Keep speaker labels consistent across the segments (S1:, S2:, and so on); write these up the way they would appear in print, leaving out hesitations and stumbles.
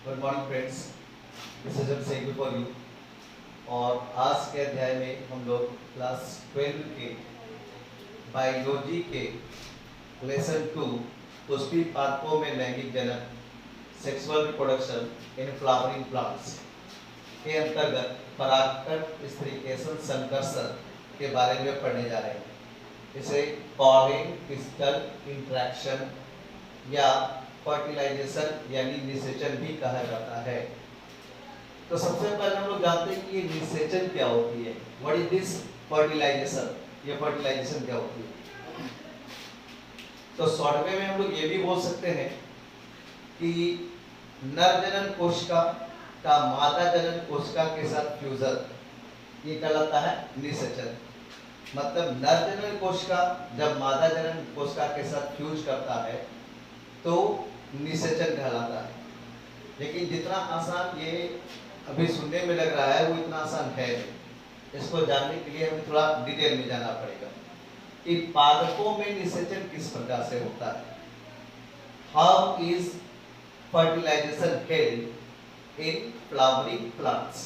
S1: Good morning friends, this is Abhishek before you. और आज के अध्याय में हम लोग क्लास 12 के बायोलॉजी के लेसन 2 पुष्पी पादपों में लैंगिक जनन sexual reproduction in flowering plants के अंतर्गत परागकण स्त्रीकेशन संकर्षण के बारे में पढ़ने जा रहे हैं। इसे पॉलिन क्रिस्टल इंटरेक्शन या फर्टिलाइजेशन यानी निषेचन भी कहा जाता है। तो सबसे पहले हम लोग जानते हैं कि निषेचन क्या होती है। What is this fertilization? ये फर्टिलाइजेशन क्या होती है? तो शॉर्ट में हम लोग ये भी बोल सकते हैं कि नर जनन कोशिका का मादा जनन कोशिका के साथ फ्यूजन, ये कहलाता है निषेचन। मतलब नर जनन कोशिका जब मादा जनन कोशिका के साथ फ्यूज करता है तो निषेचन कहलाता है। लेकिन जितना आसान ये अभी सुनने में लग रहा है वो इतना आसान है नहीं। इसको जानने के लिए हमें थोड़ा डिटेल में जाना पड़ेगा कि पादपों में निषेचन किस प्रकार से होता है। How is fertilization held in flowering plants?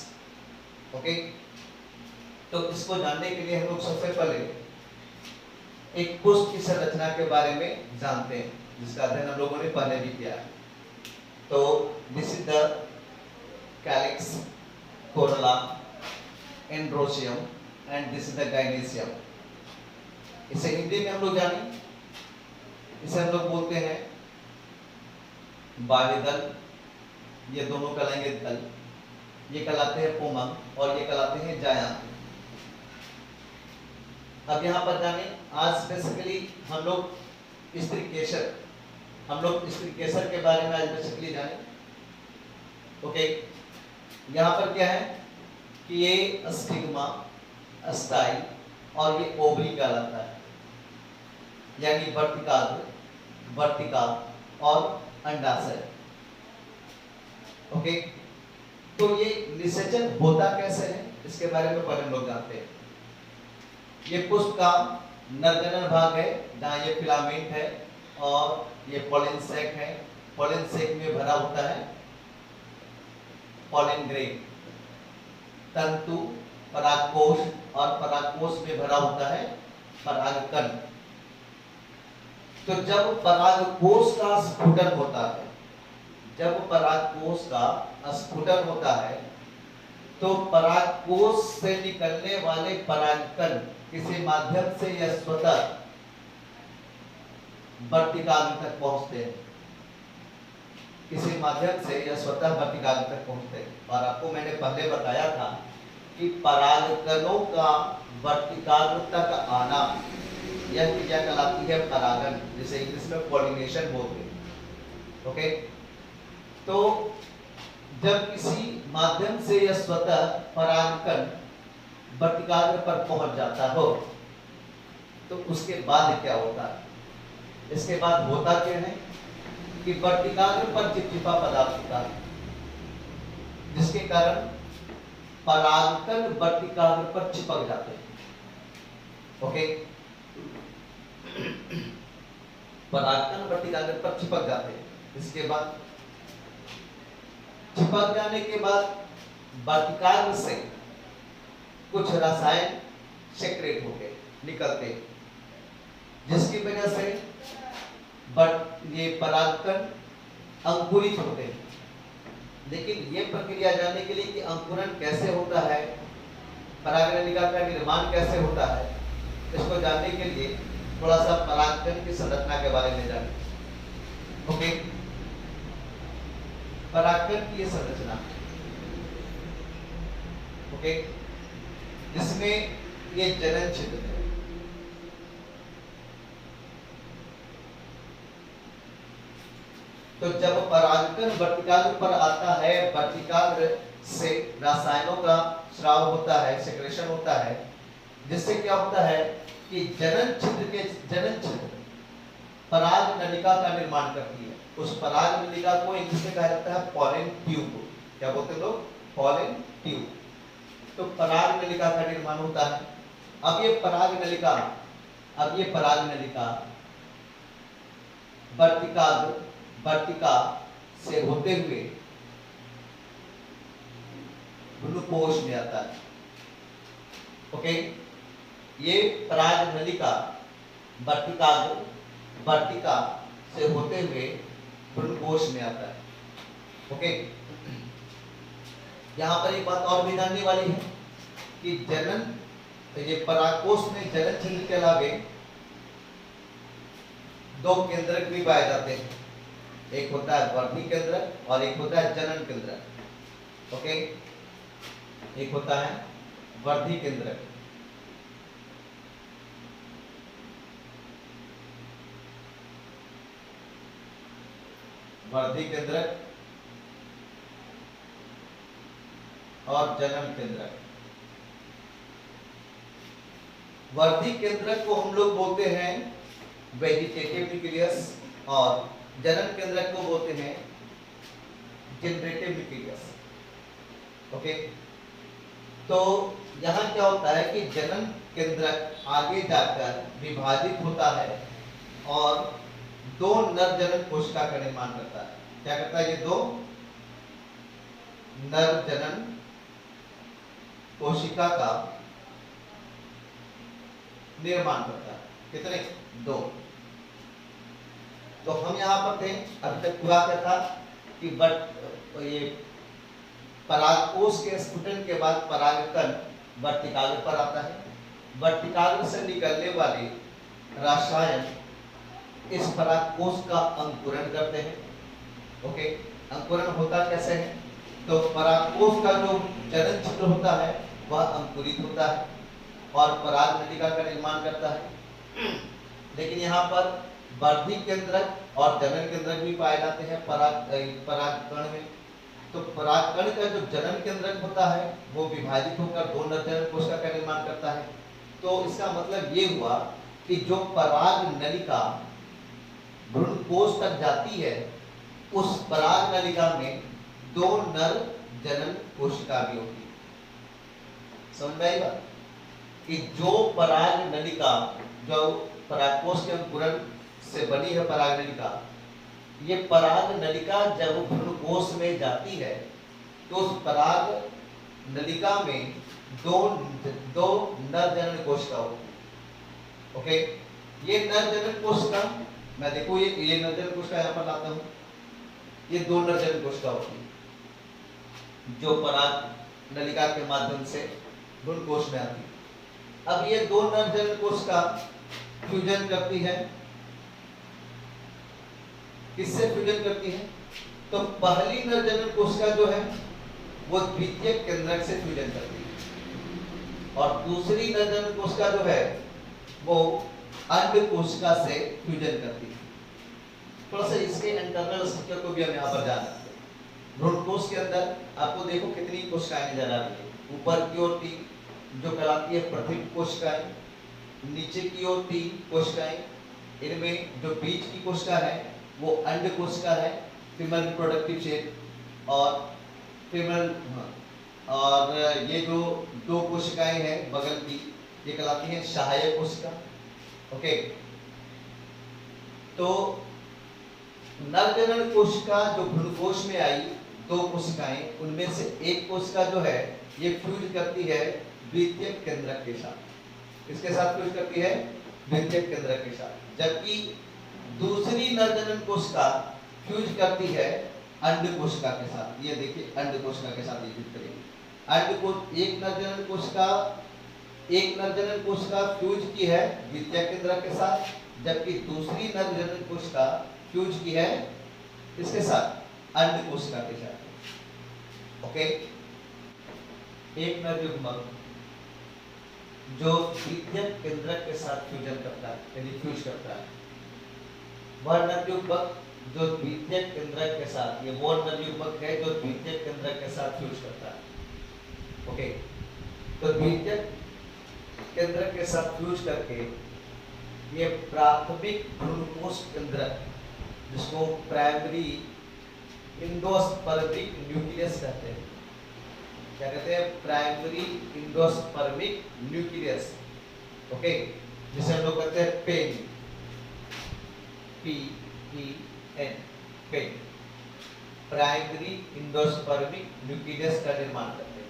S1: Okay, तो इसको जानने के लिए हम लोग सबसे पहले एक पुष्प की संरचना के बारे में जानते हैं, जिसका अध्ययन हम लोगों ने पहले भी किया है। तो this is the calyx, Corolla, androecium and this is the gynoecium. इसे हिंदी में हम लोग जाने, इसे हम लोग बोलते हैं बाह्यदल, ये दोनों कहलाएंगे दल, ये कहलाते हैं पुमंग और ये कहलाते हैं जायांग। अब यहाँ पर जाने, आज बेसिकली हम लोग स्त्रीकेसर के बारे में आज बेसिकली जाने। ओके, यहाँ पर क्या है कि ये स्टिग्मा, स्टाइल और ये ओवरी कहलाता है, यानी वर्तिका और अंडाशय। ओके, तो ये निषेचन होता कैसे है इसके बारे में पहले हम लोग जानते हैं। ये पुष्प का नरजनन भाग है जहाँ ये फिलामेंट है और ये पॉलिन सैक है। पॉलिन सैक में भरा होता है पॉलिन ग्रेन, तंतु, परागकोश और परागकोश में भरा होता है परागकण। तो जब परागकोश का स्फुटन होता है, तो परागकोश से निकलने वाले परागकण किसी माध्यम से या स्वतः वर्तिकाग्र तक पहुंचते हैं, किसी माध्यम से या स्वतः वर्तिकाग्र तक पहुंचते हैं। और आपको मैंने पहले बताया था कि परागकणों का वर्तिकाग्र तक आना यह क्रिया कहलाती है परागन, जिसे इंग्लिश में पॉलिनेशन बोलते हैं। ओके, तो जब किसी माध्यम से या स्वतः परागकण वर्तिकाग्र पर पहुंच जाता हो तो उसके बाद क्या होता है? इसके बाद होता क्या है कि वर्तिकाग्र पर चिपचिपा पदार्थ होता है, जिसके कारण परागकण वर्तिकाग्र पर चिपक जाते हैं। ओके, परागकण वर्तिकाग्र पर चिपक जाते हैं। इसके बाद चिपक जाने के बाद वर्तिकाग्र से कुछ रसायन सेक्रेट होके निकलते हैं, जिसकी वजह से ये परागकण अंकुरित होते हैं। लेकिन ये प्रक्रिया जानने के लिए कि अंकुरन कैसे होता है, परागनलिका का निर्माण कैसे होता है, इसको जानने के लिए थोड़ा सा परागकण की संरचना के बारे में जानें। ओके, परागकण की ये संरचना, ओके, जिसमें ये जनन छिद्र है। तो जब परागकण वर्तिकाग्र पर आता है, वर्तिकाग्र से रसायनों का स्राव होता है, सेक्रेशन होता है, जिससे क्या होता है कि जनन छिद्र पराग नलिका का निर्माण करती है। उस पराग नलिका को इंग्लिश में कहा जाता है पॉलन ट्यूब। क्या बोलते हैं लोग? Pollen tube. तो पराग नलिका का निर्माण होता है। अब ये पराग नलिका वर्तिका से होते हुए भ्रूणकोश में आता है। ओके, ये पराग नलिका वर्तिका से होते हुए भ्रूणकोश में आता है। ओके, यहाँ पर एक बात और भी जानने वाली है कि जनन, ये परागकोश में जनन छिद्र के अलावे 2 केंद्रक भी पाए जाते हैं। एक होता है वर्धी केंद्रक और एक होता है जनन केंद्रक। ओके, एक होता है वर्धी केंद्रक। वर्धी केंद्रक और जनन केंद्रक। वर्धी केंद्रक को हम लोग बोलते हैं वेजिटेटिव न्यूक्लियस और जनन केंद्रक को बोलते हैं जनरेटिव न्यूक्लियस। ओके, तो यहाँ क्या होता है कि जनन केंद्रक आगे जाकर विभाजित होता है और 2 नर जनन कोशिका का निर्माण करता है। क्या करता है? ये 2 नर जनन कोशिका का निर्माण करता है। कितने? 2। तो हम यहाँ पर थे, अभी तक पूरा क्या था कि ये परागकोश के स्फुटन के बाद परागकण वर्तिकाग्र पर आता है। वर्तिकाग्र से निकलने वाले रसायन इस परागकोश का अंकुरण करते हैं। ओके, अंकुरण होता कैसे है? तो परागकोश का जो जनन छिद्र होता है वह अंकुरित होता है और पराग नलिका का निर्माण करता है। लेकिन यहाँ पर वर्धी केंद्रक और जनन केंद्रक भी पाए जाते हैं परागकण में। तो परागकण का जो जनन केंद्रक होता है वो विभाजित होकर 2 नर जनन कोशिका का निर्माण करता है। तो इसका मतलब ये हुआ कि जो पराग नलिका भ्रूणकोश तक जाती है उस पराग नलिका में 2 नर जनन कोशिका भी होती है। समझ में आई बात? कि जो पराग नलिका, जो परागकोश के अंकुरण से बनी है पराग नलिका, ये पराग नलिका जब भ्रूणकोश में जाती है तो उस पराग नलिका में 2 नर जनन कोशिका होती है। ओके, ये नर जनन कोशिका, मैं देखो ये नर जनन कोशिका यहाँ पर लाता हूँ। ये 2 नर जनन कोशिका होती है जो पराग नलिका के माध्यम से भ्रूणकोश में आती है। अब ये 2 नर जनन कोशिका फ्यूजन करती है। किससे फ्यूजन करती है? तो पहली नर जनन कोशिका जो है वो द्वितीयक केंद्रक से फ्यूजन करती है और दूसरी नर जनन कोशिका जो है वो अंड कोशिका से फ्यूजन करती है। थोड़ा सा इसके इंटरनल स्ट्रक्चर को भी हम यहाँ पर जान सकते हैं। भ्रूणकोश के अंदर आपको देखो कितनी कोशिकाएं नजर आ रही है। ऊपर की ओर 3 जो कहलाती है प्रथम कोशिकाएं, नीचे की ओर 3 कोशिकाएं, इनमें जो बीच की कोशिका है वो अंड कोशिका है, फीमेल रिप्रोडक्टिव सेल, और ये जो 2 कोशिकाएं हैं बगल की ये कहलाती हैं सहायक कोशिका। ओके, तो नर जनन कोशिका जो भ्रूणकोश में आई 2 कोशिकाएं, उनमें से एक कोशिका जो है ये फ्यूज करती है द्वितीयक केंद्रक के साथ। इसके साथ फ्यूज करती है द्वितीयक केंद्रक के साथ, जबकि दूसरी नर जनन कोशिका फ्यूज करती है अंड कोशिका के साथ। ये देखिए अंड कोशिका के साथ ये फ्यूज करेगी। अंड को एक नर जनन कोशिका फ्यूज की है द्वितीयक केंद्रक के साथ, जबकि दूसरी नर जनन कोशिका फ्यूज की है इसके साथ अंड कोशिका के साथ। ओके, एक नर युग्मक जो द्वितीयक केंद्रक के साथ फ्यूजन करता है यानी फ्यूज करता है, वह नर युग्मक जो द्वितीयक केंद्रक के साथ, ये वो नर युग्मक है जो द्वितीयक केंद्रक के साथ फ्यूज करता है। ओके, तो द्वितीयक केंद्रक के साथ फ्यूज करके ये प्राथमिक भ्रूणकोश केंद्रक, जिसको प्राइमरी इंडोस्पर्मिक न्यूक्लियस कहते हैं। क्या कहते हैं? Primary endospermic nucleus. ओके, जिसे हम लोग कहते हैं pen, PEN, pen, primary endospermic nucleus का निर्माण करते हैं।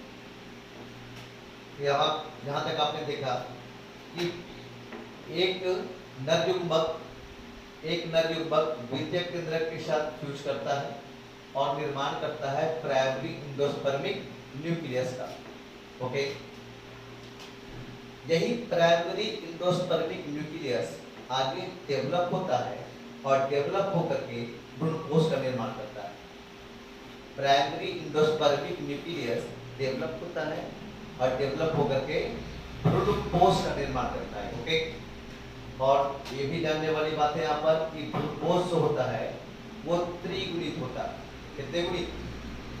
S1: यहाँ जहाँ तक आपने देखा कि एक नर युग्मक द्वितीयक केंद्रक के साथ फ्यूज करता है और निर्माण करता है प्राइमरी एंडोस्पर्मिक न्यूक्लियस का। ओके, यही प्राइमरी एंडोस्पर्मिक न्यूक्लियस आगे डेवलप होता है और डेवलप होकर के भ्रूणपोष का निर्माण करता है। प्राइमरी एंडोस्पर्मिक न्यूक्लियस डेवलप होता है और डेवलप होकर के भ्रूणपोष का निर्माण करता है। ओके, और ये भी जानने वाली बात है यहाँ पर कि भ्रूणपोष जो होता है वो त्रिगुणित होता है। कितने गुणित?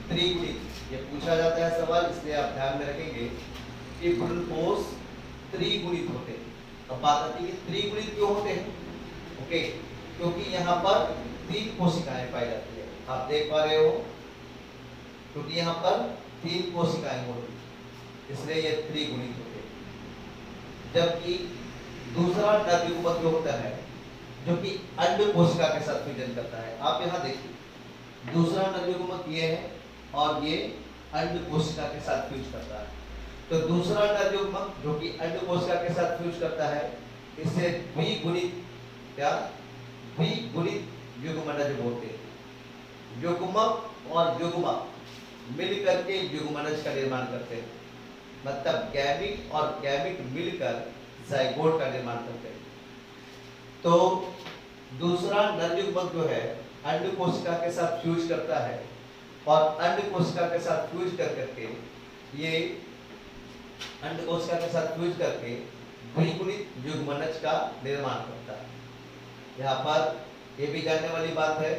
S1: त्रिगुणित। ये पूछा जाता है सवाल, इसलिए आप ध्यान में रखेंगे कि भ्रूणपोष त्रिगुणित होते हैं। अब बात आती है कि त्रिगुणित क्यों होते हैं? ओके, क्योंकि यहाँ पर 3 कोशिकाएं पाई जाती है। आप देख पा रहे हो, क्योंकि यहाँ पर 3 कोशिकाएं होती है, इसलिए ये त्रिगुणित होते हैं। जबकि दूसरा नर युग्मक जो होता है जो कि अंड कोशिका के साथ फ्यूजन करता है। आप यहाँ देखिए, दूसरा नर युग्मक ये है और ये अंड कोशिका के साथ फ्यूज करता है। तो दूसरा नर युग्मक जो कि अंड कोशिका के साथ फ्यूज करता है, इसे द्विगुणित युग्मनज बोलते हैं। युग्मक और युग्मक मिलकर के युग्मनज का निर्माण करते हैं, मतलब गैमिट और गैमिट मिलकर जाइगोट का निर्माण करते हैं। तो दूसरा नर युग्मक जो है अंड कोशिका के साथ फ्यूज करता है और अंड कोशिका के साथ फ्यूज करके ये अंड कोशिका के साथ फ्यूज करके द्विगुणित युग्मनज का निर्माण करता है। यहाँ पर ये भी जानने वाली बात है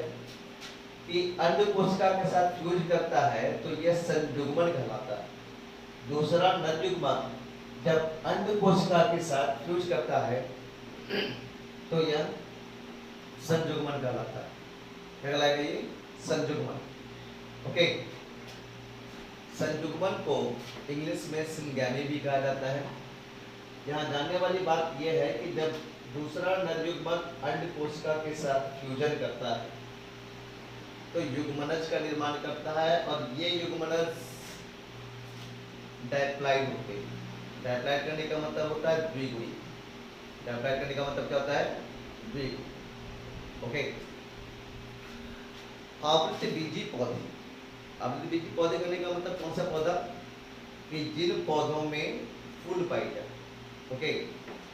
S1: कि अंड कोशिका के साथ फ्यूज करता है तो यह संयुग्मन कहलाता है। दूसरा नर युग्मक जब अंड कोशिका के साथ फ्यूज करता है तो यह संयुग्मन कहलाता है। क्या कहलाएगा ये? संयुग्मन। ओके, संयुग्मन को इंग्लिश में सिंगैमी भी कहा जाता है। यहाँ जानने वाली बात यह है कि जब दूसरा नर युग्मक अंड कोशिका के साथ फ्यूजन करता है तो युग्मनज का निर्माण करता है और ये युग्मनज डायप्लाइड होते हैं। डायप्लाइड करने का मतलब होता है द्विगुणित। डायप्लाइड करने का मतलब क्या होता है? द्विगुणित। ओके, आवृतबीजी पौधे। आवृतबीजी पौधे करने का मतलब कौन सा पौधा? कि जिन पौधों में फूल पाए जाते। ओके,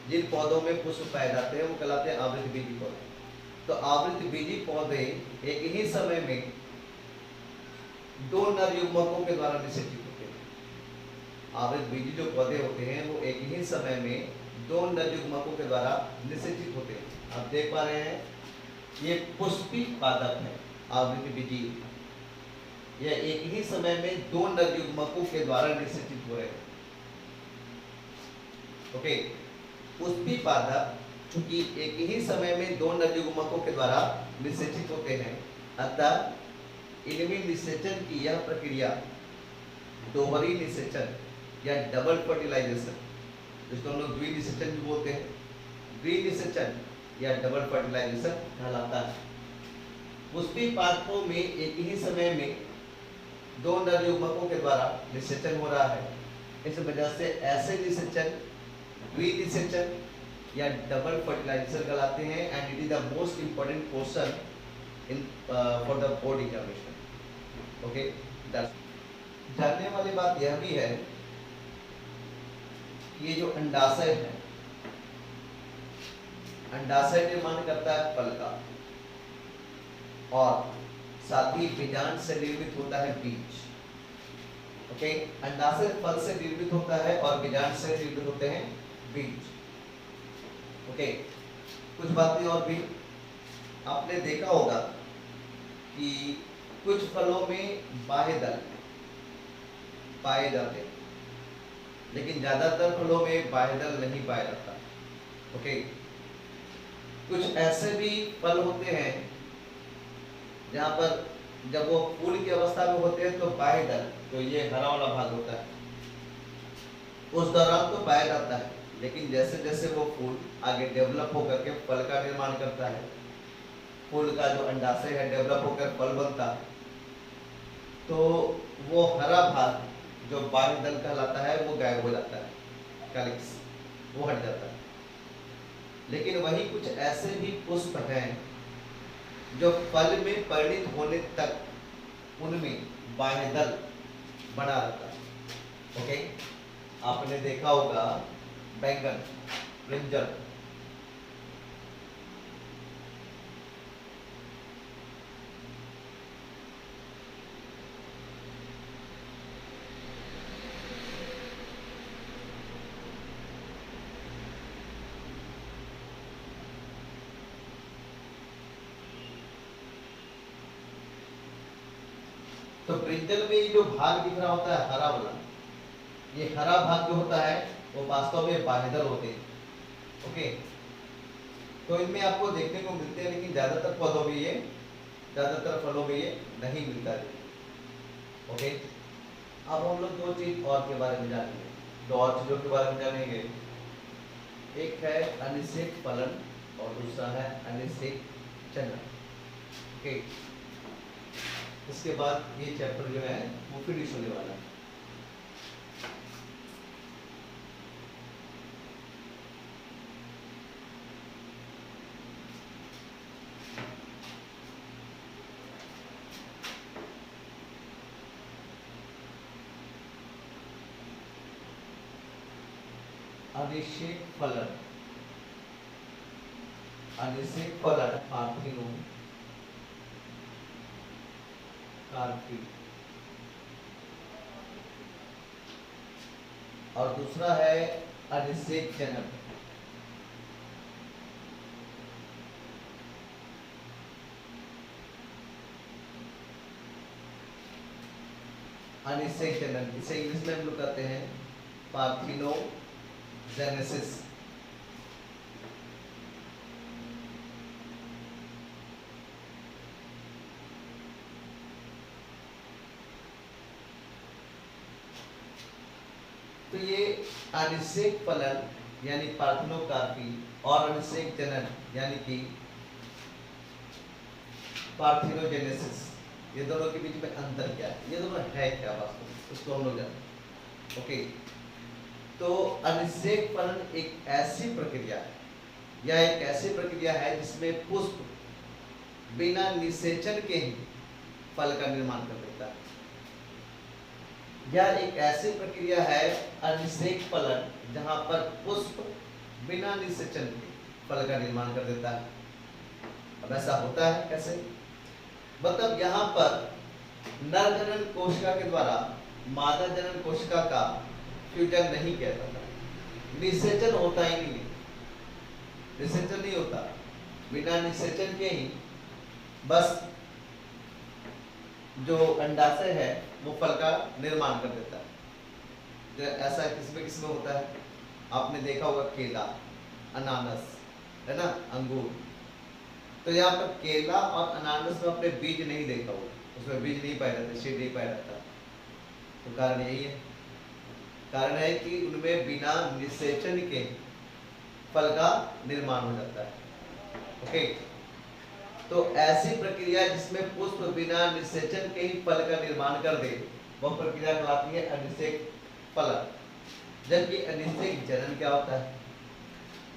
S1: जिन पौधों में पुष्प पाए जाते हैं वो कहलाते हैं आवृतबीजी पौधे। तो आवृतबीजी पौधे एक ही समय में 2 नर युग्मकों के द्वारा निषेचित होते हैं। आवृतबीजी जो पौधे होते हैं वो एक ही समय में 2 नर युग्मकों के द्वारा निषेचित होते हैं। आप देख पा रहे हैं ये पुष्पी पादप है आवृतबीजी। यह एक ही समय में 2 नर युग्मकों के द्वारा निषेचित हो रहे हैं। ओके, पुष्पी पादप चूंकि एक ही समय में 2 नर युग्मकों के द्वारा निषेचित होते हैं, अतः इनमें निषेचन की यह प्रक्रिया दोहरी निषेचन या डबल फर्टिलाइजेशन, जिसको हम लोग द्विनिषेचन भी बोलते हैं, द्विनिषेचन या डबल फर्टिलाइजेशन कहलाता है। पुष्पी पादपों में एक ही समय में 2 नर युग्मकों के द्वारा निषेचन हो रहा है। इस वजह से ऐसे निषेचन द्विनिषेचन या डबल फर्टिलाइजेशन कहलाते हैं and it is the most important question in for the board examination. Okay, जानने वाली बात यह भी है कि ये जो अंडाशय है, अंडाशय निर्माण करता है फल का और साथ ही बीजांड से निर्मित होता है बीज। ओके, अंडाशय फल से निर्मित होता है और बीजांड से निर्मित होते हैं बीज। ओके, कुछ बातें और भी आपने देखा होगा कि कुछ फलों में बाह्य दल पाए जाते हैं, लेकिन ज्यादातर फलों में बाह्य दल नहीं पाया जाता। ओके, कुछ ऐसे भी फल होते हैं जहाँ पर जब वो फूल की अवस्था में होते हैं तो बाह्य दल, तो ये हरा वाला भाग होता है, उस दौरान तो पाया जाता है, लेकिन जैसे जैसे वो फूल आगे डेवलप होकर के फल का निर्माण करता है, फूल का जो अंडाशय है डेवलप होकर फल बनता है, तो वो हरा भाग जो बाह्य दल कहलाता है वो गायब हो जाता है, कैलिक्स वो हट जाता है। लेकिन वही कुछ ऐसे भी पुष्प हैं जो फल में परिणित होने तक उनमें बाह्य दल बना रहता है। ओके, आपने देखा होगा बैंगन, ब्रिंजल, तो ब्रिंजल में ये जो भाग दिख रहा होता है हरा वाला, ये हरा भाग जो होता है वो वास्तव में बाह्यदल होते हैं। ओके, तो इनमें आपको देखने को मिलते हैं, लेकिन ज्यादातर पौधों में ये, ज्यादातर फलों में ये नहीं मिलता है। ओके, अब हम लोग दो चीज और के बारे में जानेंगे, दो और चीजों के बारे में जानेंगे। एक है अनिषेक फलन और दूसरा है अनिषेक चना। ओके, इसके बाद ये चैप्टर जो है वो फिनिश होने वाला है। अनिषेक फलन, अनिषेक फलन पार्थिनो कार्पी, और दूसरा है अनिषेक जनक। अनिषेक जनक, इसे इंग्लिश में हम लोग कहते हैं पार्थिनोजेनेसिस। तो ये अनिषेक फलन यानी पार्थिनोकार्पी और अनिषेक जनन यानी कि पार्थिनोजेनेसिस, ये दोनों के बीच में अंतर क्या है, ये दोनों है क्या वास्तव में, उसको हम लोग जानते। ओके, तो अनिषेक फलन एक ऐसी प्रक्रिया है या एक ऐसी प्रक्रिया है जिसमें पुष्प बिना निषेचन के ही फल का निर्माण कर देता है। यह एक ऐसी प्रक्रिया है अनिषेक फलन जहां पर पुष्प बिना निषेचन के फल का निर्माण कर देता है। अब ऐसा होता है कैसे? मतलब यहाँ पर नर जनन कोशिका के द्वारा मादा जनन कोशिका का फ्यूजन नहीं किया जाता, निषेचन होता ही नहीं, निषेचन नहीं होता, बिना निषेचन के ही बस जो अंडाशय है वो फल का निर्माण कर देता है। ऐसा किसमें होता है? आपने देखा होगा केला, अनानास, है ना, अंगूर। तो यहाँ पर केला और अनानास में आपने बीज नहीं देखा होगा, उसमें बीज नहीं पाया जाता, सीड नहीं पाया जाता। तो कारण यही है, कारण है कि उनमें बिना निषेचन के फल का निर्माण हो जाता है। ओके, तो ऐसी प्रक्रिया जिसमें पुष्प बिना निषेचन के ही फल का निर्माण कर दे वह प्रक्रिया कहलाती है अनिषेक फलन। जबकि अनिषेक जनन क्या होता है?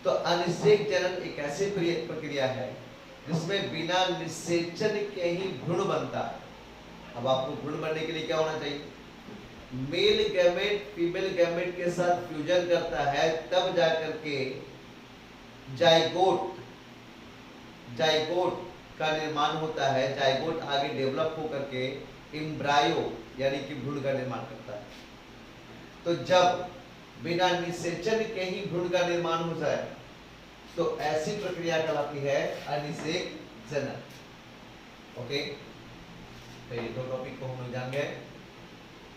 S1: तो अनिषेक जनन एक ऐसी प्रक्रिया है जिसमें बिना निषेचन के ही भ्रूण बनता है। अब आपको भ्रूण बनने के लिए क्या होना चाहिए? मेल गैमेट फीमेल गैमेट के साथ फ्यूजन करता है, तब जाकर के जाइगोट का निर्माण होता है। जाइगोट आगे डेवलप होकर के एम्ब्रायो यानी कि भ्रूण का निर्माण करता है। तो जब बिना निषेचन के ही भ्रूण का निर्माण हो जाए तो ऐसी प्रक्रिया कहलाती है अनिषेक जनन। ओके, तो ये दो टॉपिक को हम लोग जान गए।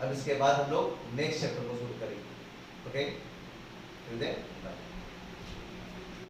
S1: अब इसके बाद हम लोग नेक्स्ट चैप्टर को शुरू करेंगे। ओके,